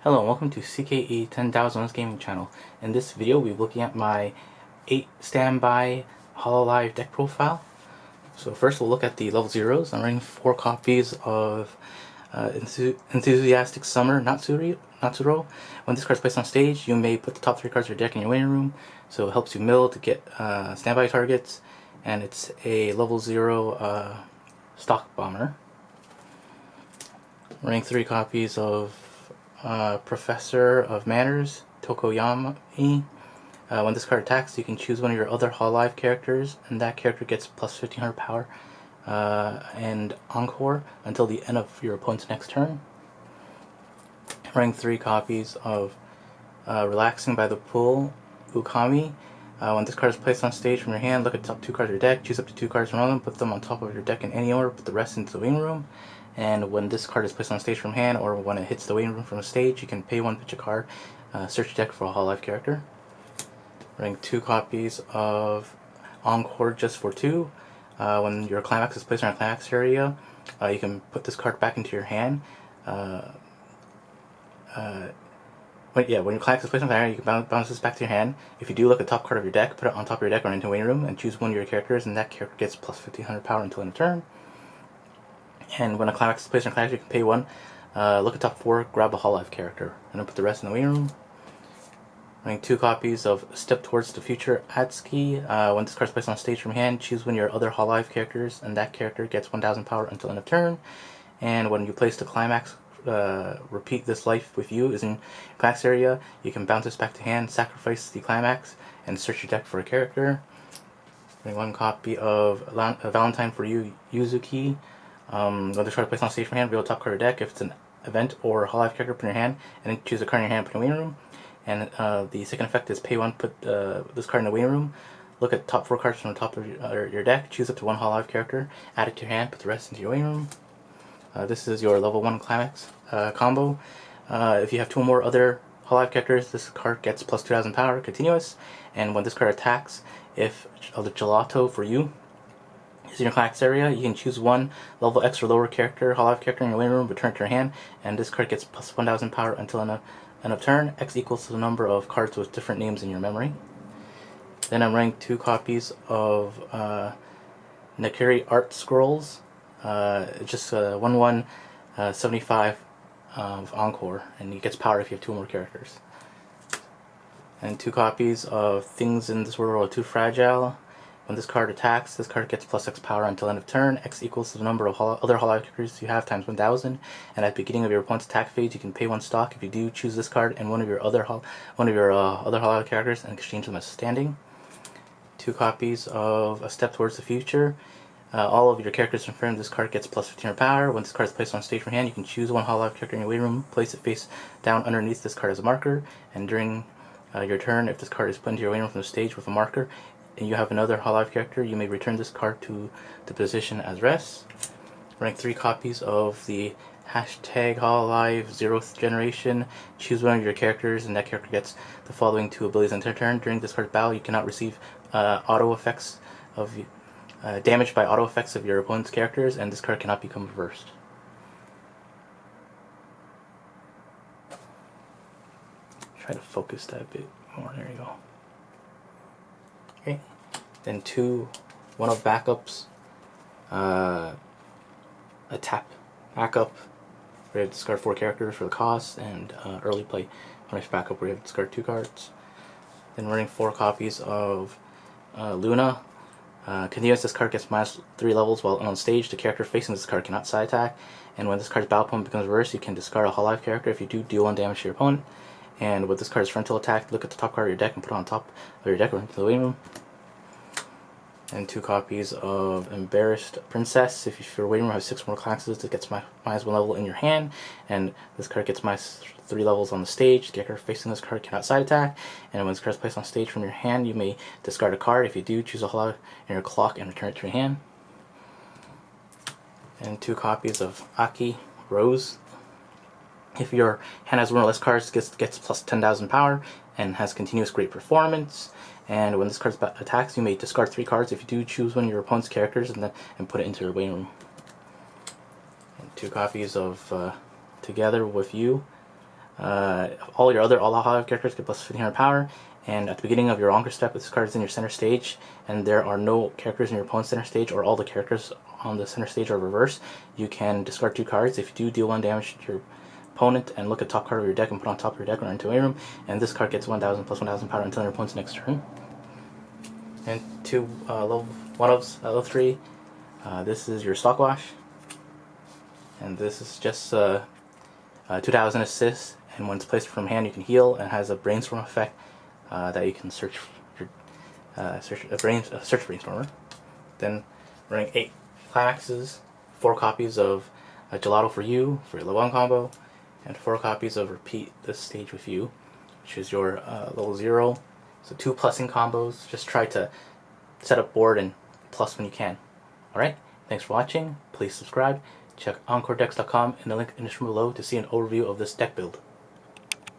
Hello and welcome to CKE 10,000 Gaming Channel. In this video we'll be looking at my 8 standby Hololive deck profile. So first we'll look at the level 0s. I'm running 4 copies of Enthusiastic Summer Natsuro. When this card is placed on stage, you may put the top 3 cards of your deck in your waiting room. So it helps you mill to get standby targets, and it's a level 0 stock bomber. Running 3 copies of Professor of Manners, Tokoyami. When this card attacks, you can choose one of your other Hololive characters, and that character gets plus 1500 power and Encore until the end of your opponent's next turn. Running 3 copies of Relaxing by the Pool, Ukami. When this card is placed on stage from your hand, look at the top 2 cards of your deck, choose up to 2 cards from them, put them on top of your deck in any order, put the rest into the waiting room. And when this card is placed on stage from hand, or when it hits the waiting room from the stage, you can pay 1, pitch a card, search your deck for a Hololive character. Running 2 copies of Encore just for 2. When your climax is placed on a climax area, you can put this card back into your hand. When your climax is placed on the area, you can bounce this back to your hand. If you do, look at the top card of your deck, put it on top of your deck or into a waiting room, and choose one of your characters, and that character gets plus 1500 power until end of turn. And when a climax is placed on a climax, you can pay 1. Look at top 4, grab a Hololive character, and then put the rest in the waiting room. Running 2 copies of Step Towards the Future Azki. When this card is placed on stage from hand, choose one of your other Hololive characters, and that character gets 1000 power until end of turn. And when you place the climax, repeat this life with you is in climax area. You can bounce this back to hand, sacrifice the climax, and search your deck for a character. Running 1 copy of Valentine for You Yuzuki. When this card is placed on stage from hand, reveal the top card of your deck. If it's an event or Hololive character, put in your hand, and then choose a card in your hand, put in the waiting room. And the second effect is pay 1, put this card in the waiting room. Look at top 4 cards from the top of your deck, choose up to 1 Hololive character, add it to your hand, put the rest into your waiting room. This is your level 1 climax combo. If you have 2 or more other Hololive characters, this card gets plus 2000 power, continuous. And when this card attacks, if the Gelato for You is in your climax area, you can choose 1 level X or lower character, Hololive character in your waiting room, return it to your hand, and this card gets plus 1000 power until end of turn. X equals to the number of cards with different names in your memory. Then I'm running 2 copies of Nakiri Art Scrolls. Just 1/1 75 of Encore, and it gets power if you have 2 or more characters. And 2 copies of Things in This World Are Too Fragile. When this card attacks, this card gets plus X power until end of turn. X equals to the number of other Hololive characters you have times 1000. And at the beginning of your opponent's attack phase, you can pay 1 stock. If you do, choose this card and one of your other Hololive characters and exchange them as standing. 2 copies of A Step Towards the Future. All of your characters confirmed this card gets plus 1500 power. When this card is placed on stage from hand, you can choose 1 Hololive character in your waiting room, place it face down underneath this card as a marker, and during your turn, if this card is put into your waiting room from the stage with a marker, and you have another Hololive character, you may return this card to the position as rest. Running 3 copies of the hashtag Hololive 0th generation. Choose one of your characters, and that character gets the following 2 abilities on their turn. During this card's battle, you cannot receive auto effects of damage by auto effects of your opponent's characters, and this card cannot become reversed. Try to focus that a bit more. There you go. Okay. Then 2 one-of backups. A tap backup where you have to discard 4 characters for the cost, and early play punish backup where you have to discard 2 cards. Then running 4 copies of Luna. Continuous, this card gets minus 3 levels while on stage. The character facing this card cannot side attack, and when this card's battle opponent becomes reversed, you can discard a Hololive character. If you do, deal 1 damage to your opponent. And with this card's frontal attack, look at the top card of your deck and put it on top of your deck or into the waiting room. And 2 copies of Embarrassed Princess. If your waiting room has 6 more classes, it gets minus 1 level in your hand, and this card gets minus 3 levels on the stage. The character facing this card cannot side attack, and when this card is placed on stage from your hand, you may discard a card. If you do, choose a Hololive in your clock and return it to your hand. And 2 copies of Azki Rose. If your hand has 1 or less cards, it gets plus 10,000 power and has continuous great performance. And when this card attacks, you may discard 3 cards. If you do, choose one of your opponent's characters and put it into your waiting room. And 2 copies of Together With You. All your other Hololive characters get plus 1500 power, and at the beginning of your Encore step, if this card is in your center stage, and there are no characters in your opponent's center stage, or all the characters on the center stage are reversed, you can discard 2 cards. If you do deal 1 damage to your opponent, and look at top card of your deck and put on top of your deck or into a room, and this card gets 1000 plus 1000 power until your opponent's next turn. And 2 level 1-ofs, level 3. This is your Stock Wash, and this is just 2000 assists, and when it's placed from hand you can heal, and has a brainstorm effect that you can search brainstormer. Then running 8 climaxes, 4 copies of Gelato for you for your level 1 combo, and 4 copies of Repeat This Stage With You, which is your level 0. So 2 plussing combos. Just try to set up board and plus when you can. Alright, thanks for watching. Please subscribe. Check EncoreDecks.com in the link in the description below to see an overview of this deck build.